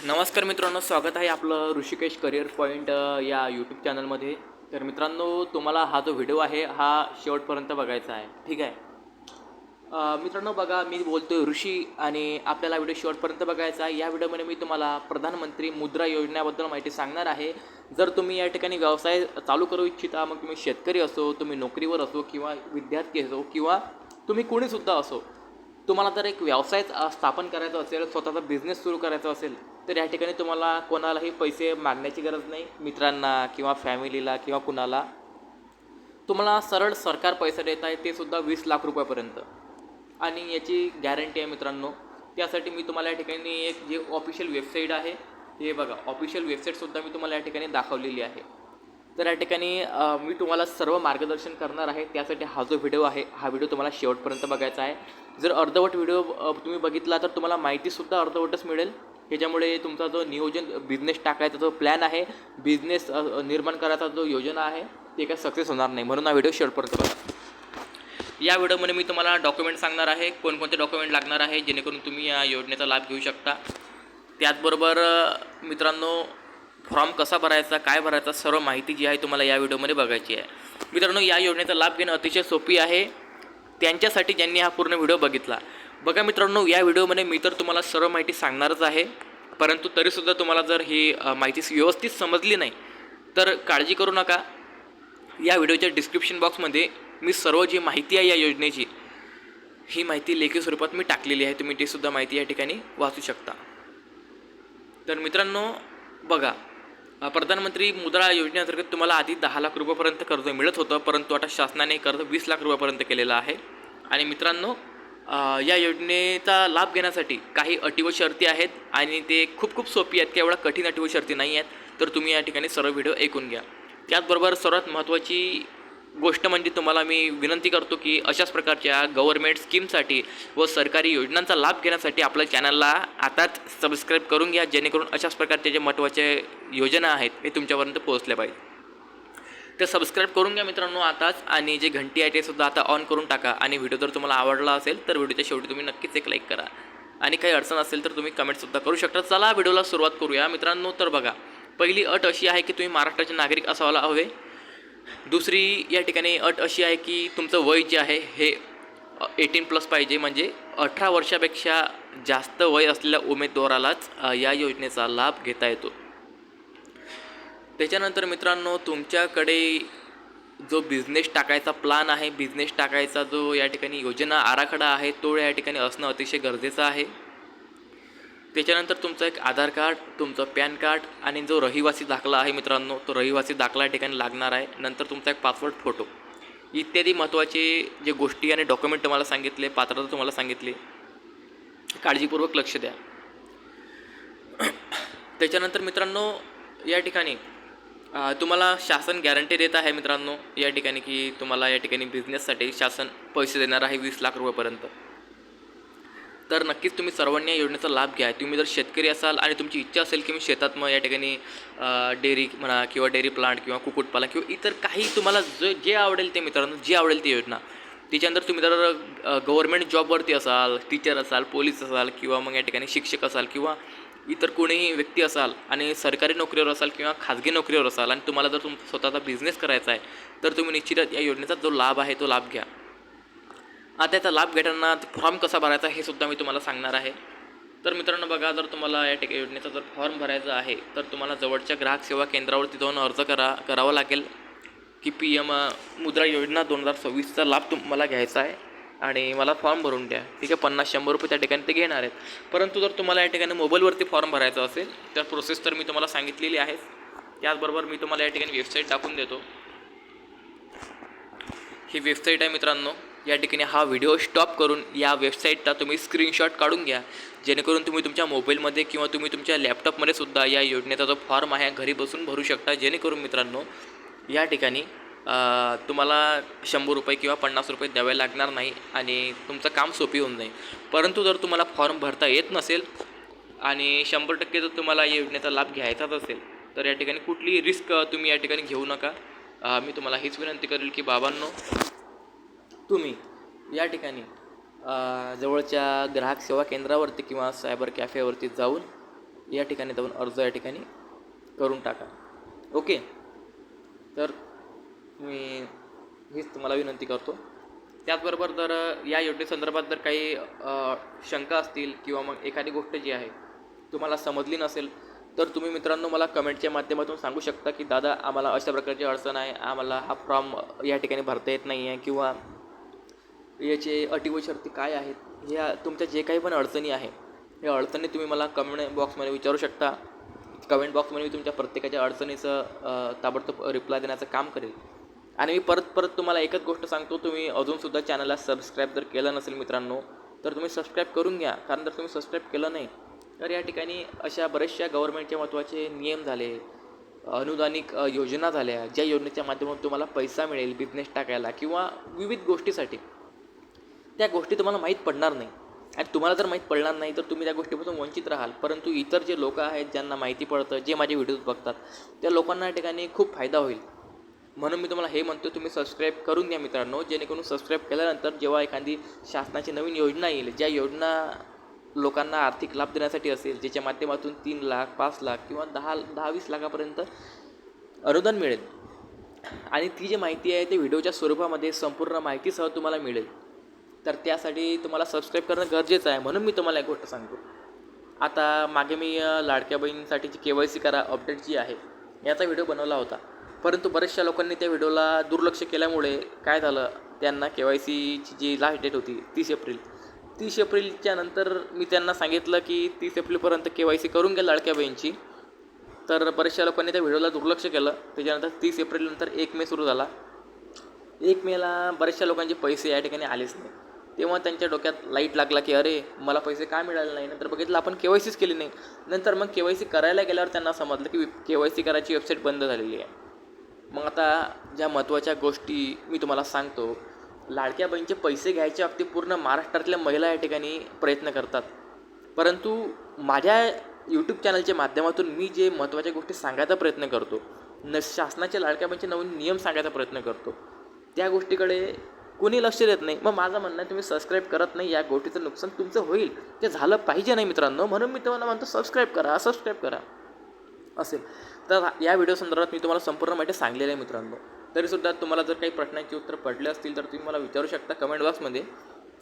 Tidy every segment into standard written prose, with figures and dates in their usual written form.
नमस्कार मित्रांनो, स्वागत आहे आपलं ऋषिकेश करिअर पॉईंट या यूट्यूब चॅनलमध्ये. तर मित्रांनो, तुम्हाला हा जो व्हिडिओ आहे हा शेवटपर्यंत बघायचा आहे, ठीक आहे. मित्रांनो बघा, मी बोलतोय ऋषी आणि आपल्याला व्हिडिओ शेवटपर्यंत बघायचा आहे. या व्हिडिओमध्ये मी तुम्हाला प्रधानमंत्री मुद्रा योजनेबद्दल माहिती सांगणार आहे. जर तुम्ही या ठिकाणी व्यवसाय चालू करू इच्छिता, मग तुम्ही शेतकरी असो, तुम्ही नोकरीवर असो किंवा विद्यार्थी असो किंवा तुम्ही कोणीसुद्धा असो, तुम्हाला जर एक व्यवसाय स्थापन करायचा असेल, स्वतःचा बिझनेस सुरू करायचा असेल, तर या ठिकाणी तुम्हाला कोणालाही पैसे मागण्याची गरज नाही. मित्रांना किंवा फॅमिलीला किंवा कुणाला तुम्हाला सरळ सरकार पैसे देत आहे, ते सुद्धा 20 लाख रुपयापर्यंत. आणि याची गॅरंटी आहे मित्रांनो. त्यासाठी मी तुम्हाला या ठिकाणी एक जे ऑफिशियल वेबसाईट आहे, हे बघा, ऑफिशियल वेबसाईटसुद्धा मी तुम्हाला या ठिकाणी दाखवलेली आहे. तर या ठिकाणी मी तुम्हाला सर्व मार्गदर्शन करणार आहे. त्यासाठी हा जो व्हिडिओ आहे, हा व्हिडिओ तुम्हाला शेवटपर्यंत बघायचा आहे. जर अर्धवट व्हिडिओ तुम्ही बघितला तर तुम्हाला माहितीसुद्धा अर्धवटच मिळेल. ह्याच्यामुळे तुमचा जो नियोजन, बिझनेस टाकायचा जो प्लॅन आहे, बिझनेस निर्माण करायचा जो योजना आहे, ते काय सक्सेस होणार नाही. म्हणून हा व्हिडिओ शेवटपर्यंत बघा. या व्हिडिओमध्ये मी तुम्हाला डॉक्युमेंट सांगणार आहे, कोणकोणते डॉक्युमेंट लागणार आहे जेणेकरून तुम्ही या योजनेचा लाभ घेऊ शकता. त्याचबरोबर मित्रांनो, फॉर्म कसा भरायचा, काय भरायचा, सर्व माहिती जी आहे तुम्हाला या व्हिडिओमध्ये बघायची आहे. मित्रांनो, या योजनेचा लाभ घेणं अतिशय सोपी आहे त्यांच्यासाठी ज्यांनी हा पूर्ण व्हिडिओ बघितला. बघा मित्रांनो, या व्हिडिओमध्ये मी तर तुम्हाला सर्व माहिती सांगणारच आहे, परंतु तरीसुद्धा तुम्हाला जर ही माहिती व्यवस्थित समजली नाही तर काळजी करू नका. या व्हिडिओच्या डिस्क्रिप्शन बॉक्समध्ये मी सर्व जी माहिती आहे या योजनेची, ही माहिती लेखी स्वरूपात मी टाकलेली आहे. तुम्ही ती सुद्धा माहिती या ठिकाणी वाचू शकता. तर मित्रांनो बघा, प्रधानमंत्री मुद्रा योजनेअंतर्गत तुम्हाला आधी 10 लाख रुपयापर्यंत कर्ज मिळत होतं, परंतु आता शासनाने कर्ज 20 लाख रुपयापर्यंत केलेलं आहे. आणि मित्रांनो, या योजनेचा लाभ घेण्यासाठी काही अटी व शर्ती आहेत आणि ते खूप खूप सोपी आहेत, की एवढा कठीण अटी व शर्ती नाही आहेत. तर तुम्ही या ठिकाणी सर्व व्हिडिओ ऐकून घ्या. त्याचबरोबर सर्वात महत्त्वाची गोष्ट म्हणजे तुम्हाला मी विनंती करतो की अशाच प्रकारच्या गव्हर्नमेंट स्कीमसाठी व सरकारी योजनांचा लाभ घेण्यासाठी आपल्या चॅनलला आताच सबस्क्राईब करून घ्या, जेणेकरून अशाच प्रकारचे जे महत्त्वाचे योजना आहेत हे तुमच्यापर्यंत पोहोचल्या पाहिजे. तर सबस्क्राईब करून घ्या मित्रांनो आताच, आणि जे घंटी आहे ते सुद्धा आता ऑन करून टाका. आणि व्हिडिओ जर तुम्हाला आवडला असेल तर व्हिडिओच्या शेवटी तुम्ही नक्कीच एक लाईक करा, आणि काही अडचण असेल तर तुम्ही कमेंटसुद्धा करू शकता. चला व्हिडिओला सुरुवात करूया मित्रांनो. तर बघा, पहिली अट अशी आहे की तुम्ही महाराष्ट्राचे नागरिक असायला हवे. दुसरी या ठिकाणी अट अशी आहे की तुमचं वय जे आहे हे 18+ पाहिजे, म्हणजे 18 वर्षापेक्षा जास्त वय असलेल्या उमेदवारालाच या योजनेचा लाभ घेता येतो. त्याच्यानंतर मित्रांनो, तुमच्याकडे जो बिझनेस टाकायचा प्लान आहे, बिझनेस टाकायचा जो या ठिकाणी योजना आराखडा आहे, तो या ठिकाणी असणं अतिशय गरजेचं आहे. त्याच्यानंतर तुमचं एक आधार कार्ड, तुमचं पॅन कार्ड आणि जो रहिवासी दाखला आहे मित्रांनो, तो रहिवासी दाखला या ठिकाणी लागणार आहे. नंतर तुमचा एक पासपोर्ट फोटो, इत्यादी महत्त्वाचे जे गोष्टी आणि डॉक्युमेंट तुम्हाला सांगितले, पात्रता तुम्हाला सांगितली, काळजीपूर्वक लक्ष द्या. त्याच्यानंतर मित्रांनो, या ठिकाणी तुम्हाला शासन गॅरंटी देत आहे मित्रांनो या ठिकाणी, की तुम्हाला या ठिकाणी बिझनेससाठी शासन पैसे देणार आहे 20 लाख रुपयापर्यंत. तर नक्कीच तुम्ही सर्वांनी या योजनेचा लाभ घ्या. तुम्ही जर शेतकरी असाल आणि तुमची इच्छा असेल की मी शेतात मग या ठिकाणी डेअरी म्हणा किंवा डेअरी प्लांट किंवा कुक्कुटपालन किंवा इतर काही तुम्हाला जे आवडेल ते मित्रांनो, जी आवडेल ती योजना, त्याच्यानंतर तुम्ही जर गव्हर्नमेंट जॉबवरती असाल, टीचर असाल, पोलीस असाल किंवा मग या ठिकाणी शिक्षक असाल किंवा इतर कोणीही व्यक्ती असाल आणि सरकारी नोकरीवर असाल किंवा खाजगी नोकरीवर असाल आणि तुम्हाला जर तुमचा स्वतःचा बिझनेस करायचा आहे, तर तुम्ही निश्चितच या योजनेचा जो लाभ आहे तो लाभ घ्या. आता त्याचा लाभ घेताना फॉर्म कसा भरायचा हे सुद्धा मी तुम्हाला सांगणार आहे. तर मित्रांनो बघा, जर तुम्हाला या ठिकाणी योजनेचा जर फॉर्म भरायचा आहे तर तुम्हाला जवळच्या ग्राहक सेवा केंद्रावरती जाऊन अर्ज करावा लागेल की PM मुद्रा योजना 2026चा लाभ तुम्हाला घ्यायचा आहे आणि मला फॉर्म भरून द्या. ठीक आहे, 50-100 रुपये त्या ठिकाणी ते घेणार आहेत. परंतु जर तुम्हाला या ठिकाणी मोबाईलवरती फॉर्म भरायचा असेल तर प्रोसेस तर मी तुम्हाला सांगितलेली आहे. त्याचबरोबर मी तुम्हाला या ठिकाणी वेबसाईट टाकून देतो. ही वेबसाईट आहे मित्रांनो. या ठिकाणी हा व्हिडिओ स्टॉप करून या वेबसाईटचा तुम्ही स्क्रीनशॉट काढून घ्या, जेणेकरून तुम्ही तुमच्या मोबाईलमध्ये किंवा तुम्ही तुमच्या लॅपटॉपमध्ये सुद्धा या योजनेचा जो फॉर्म आहे घरी बसून भरू शकता. जेणेकरून मित्रांनो या ठिकाणी तुम्हाला 100 रुपये किंवा 50 रुपये द्यावे लागणार नाही आणि तुमचं काम सोपी होऊन जाईल. परंतु जर तुम्हाला फॉर्म भरता येत नसेल आणि 100% जर तुम्हाला या योजनेचा लाभ घ्यायचाच असेल तर या ठिकाणी कुठलीही रिस्क तुम्ही या ठिकाणी घेऊ नका. मी तुम्हाला हीच विनंती करेल की बाबांनो, तुम्ही या ठिकाणी जवळच्या ग्राहक सेवा केंद्रावरती किंवा सायबर कॅफेवरती जाऊन या ठिकाणी जाऊन अर्ज या ठिकाणी करून टाका. ओके, तर मी हीच तुम्हाला विनंती करतो. त्याचबरोबर जर या योजनेसंदर्भात जर काही शंका असतील किंवा मग एखादी गोष्ट जी आहे तुम्हाला समजली नसेल तर तुम्ही मित्रांनो मला कमेंटच्या माध्यमातून सांगू शकता की दादा आम्हाला अशा प्रकारची अडचण आहे, आम्हाला हा फॉर्म या ठिकाणी भरता येत नाही आहे किंवा याचे अटी व शर्ती काय आहेत, ह्या तुमच्या जे काही पण अडचणी आहे या अडचणी तुम्ही मला कमेंट बॉक्समध्ये विचारू शकता. कमेंट बॉक्समध्ये मी तुमच्या प्रत्येकाच्या अडचणीचं ताबडतोब रिप्लाय देण्याचं काम करेल. आणि मी परत तुम्हाला एकच गोष्ट सांगतो, तुम्ही अजूनसुद्धा चॅनलला सबस्क्राईब जर केलं नसेल मित्रांनो तर तुम्ही सबस्क्राईब करून घ्या. कारण जर तुम्ही सबस्क्राईब केलं नाही तर या ठिकाणी अशा बऱ्याचशा गव्हर्नमेंटचे महत्त्वाचे नियम झाले, अनुदानिक योजना झाल्या, ज्या योजनेच्या माध्यमातून तुम्हाला पैसा मिळेल बिझनेस टाकायला किंवा विविध गोष्टीसाठी, त्या गोष्टी तुम्हाला माहीत पडणार नाही. आणि तुम्हाला जर माहीत पडणार नाही तर तुम्ही त्या गोष्टीपासून वंचित राहाल. परंतु इतर जे लोक आहेत ज्यांना माहिती पडतं, जे माझे व्हिडिओज बघतात, त्या लोकांना या ठिकाणी खूप फायदा होईल. म्हणून मी तुम्हाला हे म्हणतो, तुम्ही सबस्क्राईब करून घ्या मित्रांनो. जेणेकरून सबस्क्राईब केल्यानंतर जेव्हा एखादी शासनाची नवीन योजना येईल, ज्या योजना लोकांना आर्थिक लाभ देण्यासाठी असेल, ज्याच्या माध्यमातून 3 लाख 5 लाख किंवा 10-20 लाखापर्यंत अनुदान मिळेल आणि ती जी माहिती आहे ती व्हिडिओच्या स्वरूपामध्ये संपूर्ण माहितीसह तुम्हाला मिळेल, तर त्यासाठी तुम्हाला सबस्क्राईब करणं गरजेचं आहे. म्हणून मी तुम्हाला एक गोष्ट सांगतो. आता मागे मी लाडक्या बहिणीसाठीची KYC करा अपडेट जी आहे याचा व्हिडिओ बनवला होता. परंतु बऱ्याचशा लोकांनी त्या व्हिडिओला दुर्लक्ष केल्यामुळे काय झालं, त्यांना KYCची जी लास्ट डेट होती 30 एप्रिलच्या नंतर मी त्यांना सांगितलं की 30 एप्रिलपर्यंत KYC करून घ्या लाडक्या बहिणीची. तर बऱ्याचशा लोकांनी त्या व्हिडिओला दुर्लक्ष केलं. त्याच्यानंतर 30 एप्रिलनंतर 1 मे सुरू झाला. 1 मेला बऱ्याचशा लोकांचे पैसे या ठिकाणी आलेच नाही. तेव्हा त्यांच्या डोक्यात लाईट लागला की अरे मला पैसे काय मिळाले नाही. नंतर बघितलं आपण KYCच केली नाही. नंतर मग KYC करायला गेल्यावर त्यांना समजलं की KYC करायची वेबसाईट बंद झालेली आहे. मग आता ज्या महत्त्वाच्या गोष्टी मी तुम्हाला सांगतो, लाडक्या बहिणीचे पैसे घ्यायच्या बाबतीत पूर्ण महाराष्ट्रातल्या महिला या ठिकाणी प्रयत्न करतात. परंतु माझ्या यूट्यूब चॅनलच्या माध्यमातून मी जे महत्त्वाच्या गोष्टी सांगायचा प्रयत्न करतो, शासनाच्या लाडक्या बहिणीचे नवीन नियम सांगायचा प्रयत्न करतो, त्या गोष्टीकडे कोणी लक्ष देत नाही. मग माझं म्हणणं आहे, तुम्ही सबस्क्राईब करत नाही, या गोष्टीचं नुकसान तुमचं होईल. ते झालं पाहिजे नाही मित्रांनो. म्हणून मी तुम्हाला म्हणतो सबस्क्राईब करा असेल. तर या व्हिडिओ संदर्भात मी तुम्हाला संपूर्ण माहिती सांगलेली आहे मित्रांनो. तरीसुद्धा तुम्हाला जर काही प्रश्नांची उत्तर पडले असतील तर तुम्ही मला विचारू शकता कमेंट बॉक्समध्ये,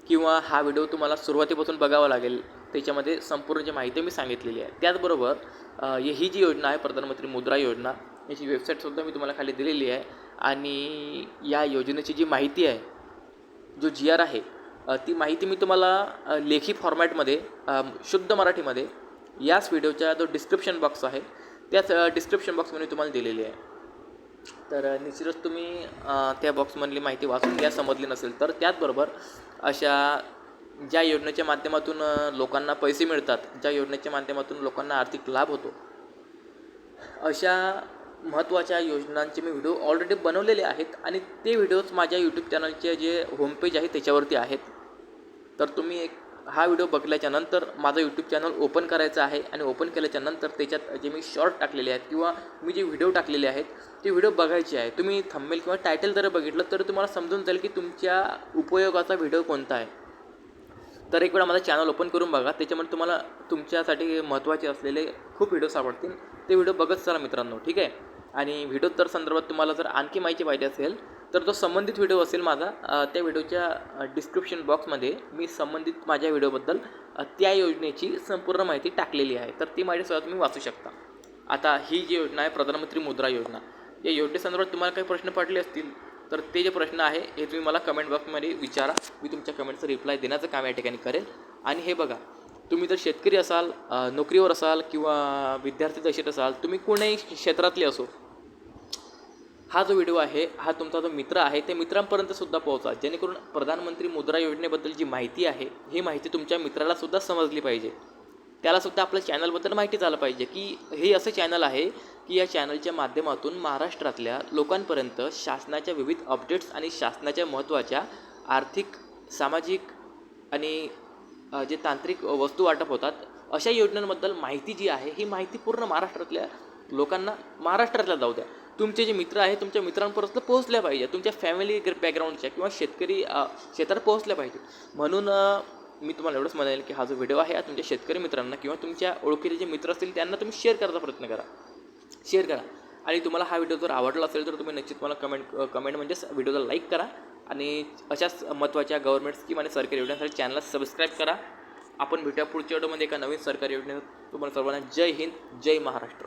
किंवा हा व्हिडिओ तुम्हाला सुरुवातीपासून बघावा लागेल. त्याच्यामध्ये संपूर्ण जी माहिती मी सांगितलेली आहे. त्याचबरोबर ही जी योजना आहे प्रधानमंत्री मुद्रा योजना, याची वेबसाईटसुद्धा मी तुम्हाला खाली दिलेली आहे. आणि या योजनेची जी माहिती आहे, जो GR आहे, ती माहिती मी तुम्हाला लेखी फॉर्मॅटमध्ये शुद्ध मराठीमध्ये याच व्हिडिओच्या जो डिस्क्रिप्शन बॉक्स आहे त्याच डिस्क्रिप्शन बॉक्समध्ये तुम्हाला दिलेली आहे. तर निश्चितच तुम्ही त्या बॉक्समधली माहिती वाचून घ्या, समजली नसेल तर. त्याचबरोबर अशा ज्या योजनेच्या माध्यमातून लोकांना पैसे मिळतात, ज्या योजनेच्या माध्यमातून लोकांना आर्थिक लाभ होतो, अशा महत्त्वाच्या योजनांचे मी व्हिडिओ ऑलरेडी बनवलेले आहेत आणि ते व्हिडिओज माझ्या यूट्यूब चॅनलचे जे होमपेज आहे त्याच्यावरती आहेत. तर तुम्ही हा व्हिडिओ बघल्याच्या नंतर माझं यूट्यूब चॅनल ओपन करायचं आहे आणि ओपन केल्याच्या नंतर त्याच्यात जे मी शॉर्ट टाकलेले आहेत किंवा मी जे व्हिडिओ टाकलेले आहेत ते व्हिडिओ बघायचे आहे. तुम्ही थंबनेल किंवा टायटल जर बघितलं तर तुम्हाला समजून जाईल की तुमच्या उपयोगाचा व्हिडिओ कोणता आहे. तर एक वेळा माझं चॅनल ओपन करून बघा, त्याच्यामध्ये तुम्हाला तुमच्यासाठी महत्त्वाचे असलेले खूप व्हिडिओ सापडतील. ते व्हिडिओ बघत चला मित्रांनो, ठीक आहे. आणि व्हिडिओ तर संदर्भात तुम्हाला जर आणखी माहिती पाहिजे असेल तर जो संबंधित व्हिडिओ असेल माझा, त्या व्हिडिओच्या डिस्क्रिप्शन बॉक्समध्ये मी संबंधित माझ्या व्हिडिओबद्दल त्या योजनेची संपूर्ण माहिती टाकलेली आहे. तर ती माहितीसुद्धा तुम्ही वाचू शकता. आता ही जी योजना आहे प्रधानमंत्री मुद्रा योजना, या योजनेसंदर्भात तुम्हाला काही प्रश्न पडले असतील तर ते जे प्रश्न आहे हे तुम्ही मला कमेंट बॉक्समध्ये विचारा. मी तुमच्या कमेंटचं रिप्लाय देण्याचं काम या ठिकाणी करेल. आणि हे बघा, तुम्ही जर शेतकरी असाल, नोकरीवर असाल किंवा विद्यार्थी दशेत असाल, तुम्ही कोणत्याही क्षेत्रातले असो, हा जो व्हिडिओ आहे हा तुमचा जो मित्र आहे ते मित्रांपर्यंतसुद्धा पोहोचा, जेणेकरून प्रधानमंत्री मुद्रा योजनेबद्दल जी माहिती आहे ही माहिती तुमच्या मित्रालासुद्धा समजली पाहिजे. त्यालासुद्धा आपल्या चॅनलबद्दल माहिती झालं पाहिजे की हे असं चॅनल आहे की या चॅनलच्या माध्यमातून महाराष्ट्रातल्या लोकांपर्यंत शासनाच्या विविध अपडेट्स आणि शासनाच्या महत्त्वाच्या आर्थिक, सामाजिक आणि जे तांत्रिक वस्तू वाटप होतात अशा योजनांबद्दल माहिती जी आहे ही माहिती पूर्ण महाराष्ट्रातल्या लोकांना, महाराष्ट्रातल्या जाऊ द्या, तुमचे जे मित्र आहे तुमच्या मित्रांपर्यंत पोहोचल्या पाहिजे, तुमच्या फॅमिली बॅकग्राऊंडच्या किंवा शेतकरी क्षेत्रात पोहोचल्या पाहिजे. म्हणून मी तुम्हाला एवढंच म्हणेल की हा जो व्हिडिओ आहे हा तुमच्या शेतकरी मित्रांना किंवा तुमच्या ओळखीचे जे मित्र असतील त्यांना तुम्ही शेअर करायचा प्रयत्न करा, शेअर करा. आणि तुम्हाला हा व्हिडिओ जर आवडला असेल तर तुम्ही निश्चित मला कमेंट म्हणजेच व्हिडिओला लाईक करा आणि अशाच महत्त्वाच्या गव्हर्नमेंट स्कीम आणि सरकारी योजनांसाठी चॅनलला सबस्क्राईब करा. आपण भेटूया पुढच्या व्हिडिओमध्ये एका नवीन सरकारी योजनेत. तुम्हाला सर्वांना जय हिंद, जय महाराष्ट्र.